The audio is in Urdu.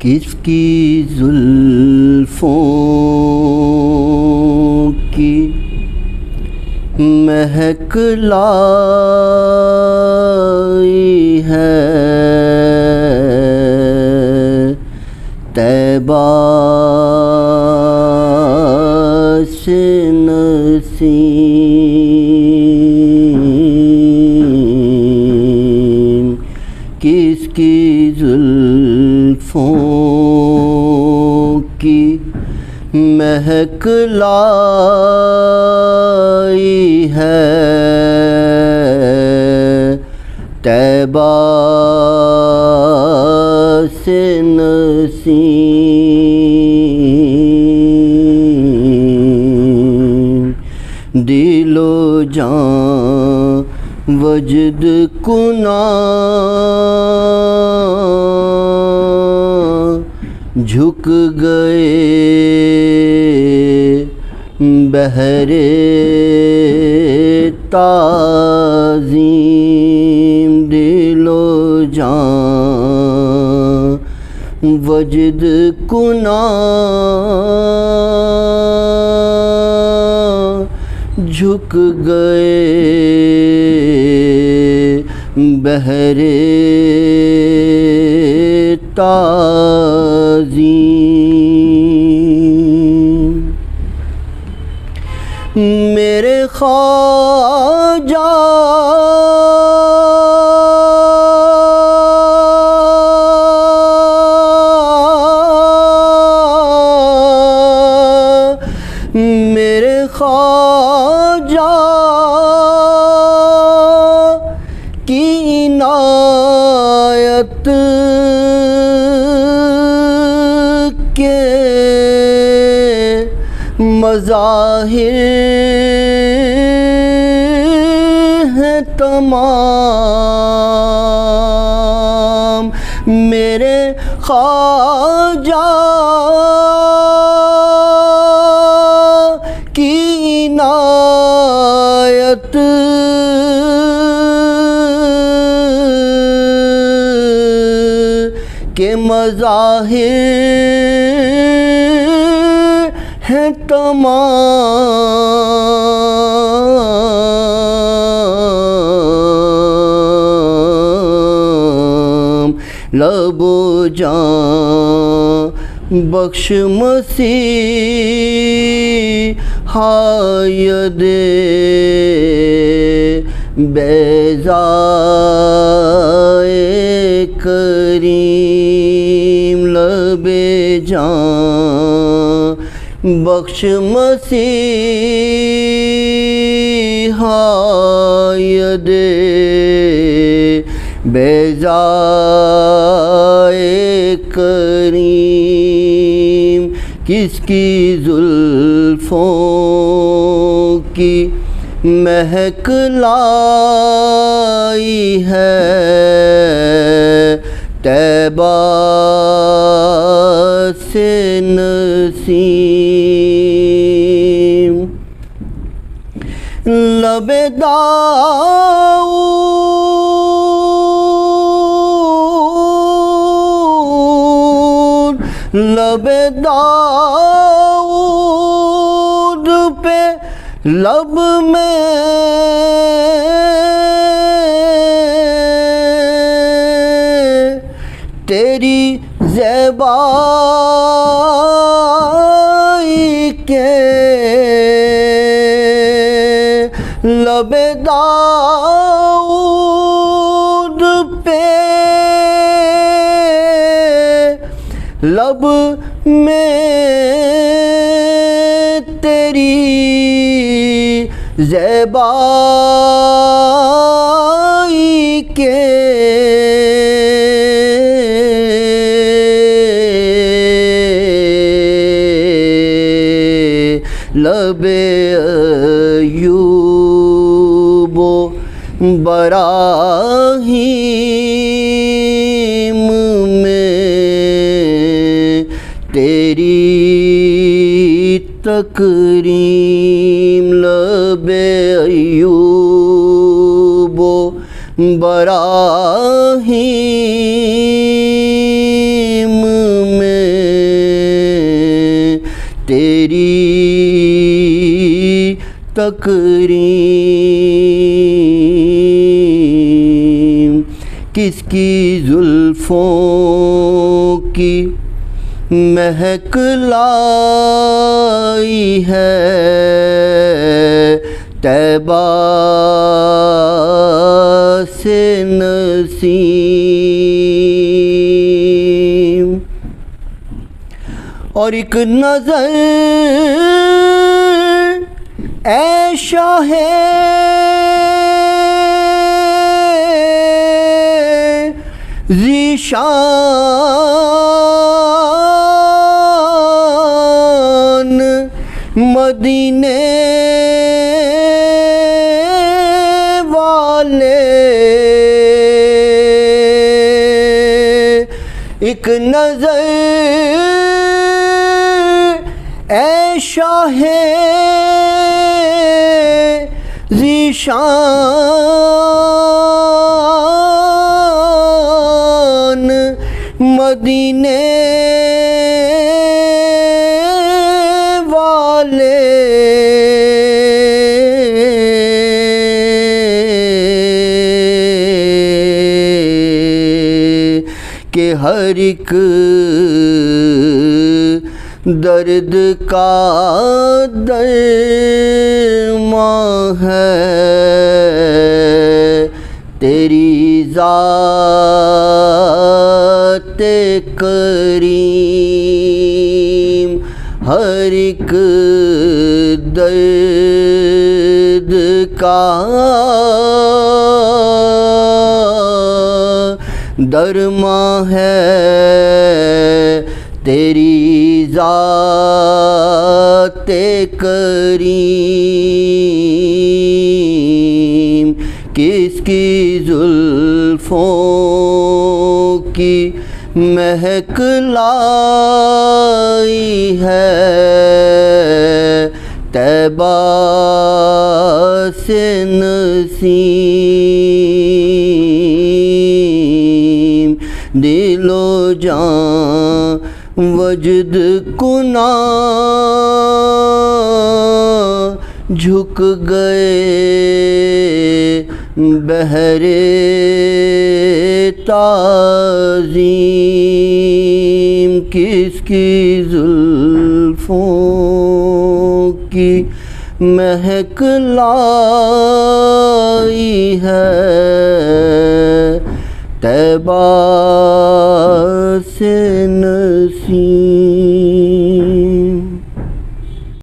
کس کی زلفوں کی مہک لائی ہے طیبہ سے نسیم، کس کی زلفوں کی مہک لائی ہے طیبہ سے نسیم، دل و جان وجد کناں جھک گئے بہر تعظیم، دل و جان وجد کناں جھک گئے بہر تعظیم، میرے خواجہ میرے خواجہ کی عنایت کے مظاہر ہیں تمام، میرے خواجہ کی عنایت کے مظاہر ہیں تمام، لب و جان بخش مسیحا ید بیضائے کریم، لب جان بخش مسیحا ید بیضائے کریم، کس کی زلفوں کی مہک لائی ہے طیبہ سے نسیم، لب داؤد لب داؤد پہ لب میں تیری زیبائی کے، لب داؤد پہ لب میں تیری زیبائی کے لب ایوب و براہیم میں تیری تکریم، لب ایوب و براہیم تیری تکریم کس کی زلفوں کی مہک لائی ہے طیبہ سے نسیم اور ایک نظر اے شاہ ذیشان مدینے والے ایک نظر اے شاہ ذیشان مدینے والے کہ ہر ایک درد کا درمان ہے تیری ذات کریم ہر ایک درد کا درمان ہے تیری ذات کریم کس کی زلفوں کی مہک لائی ہے طیبہ سے نسیم دل و جان وجد کناں جھک گئے بہر تعظیم کس کی زلفوں کی مہک لائی ہے طیبہ سے نسیم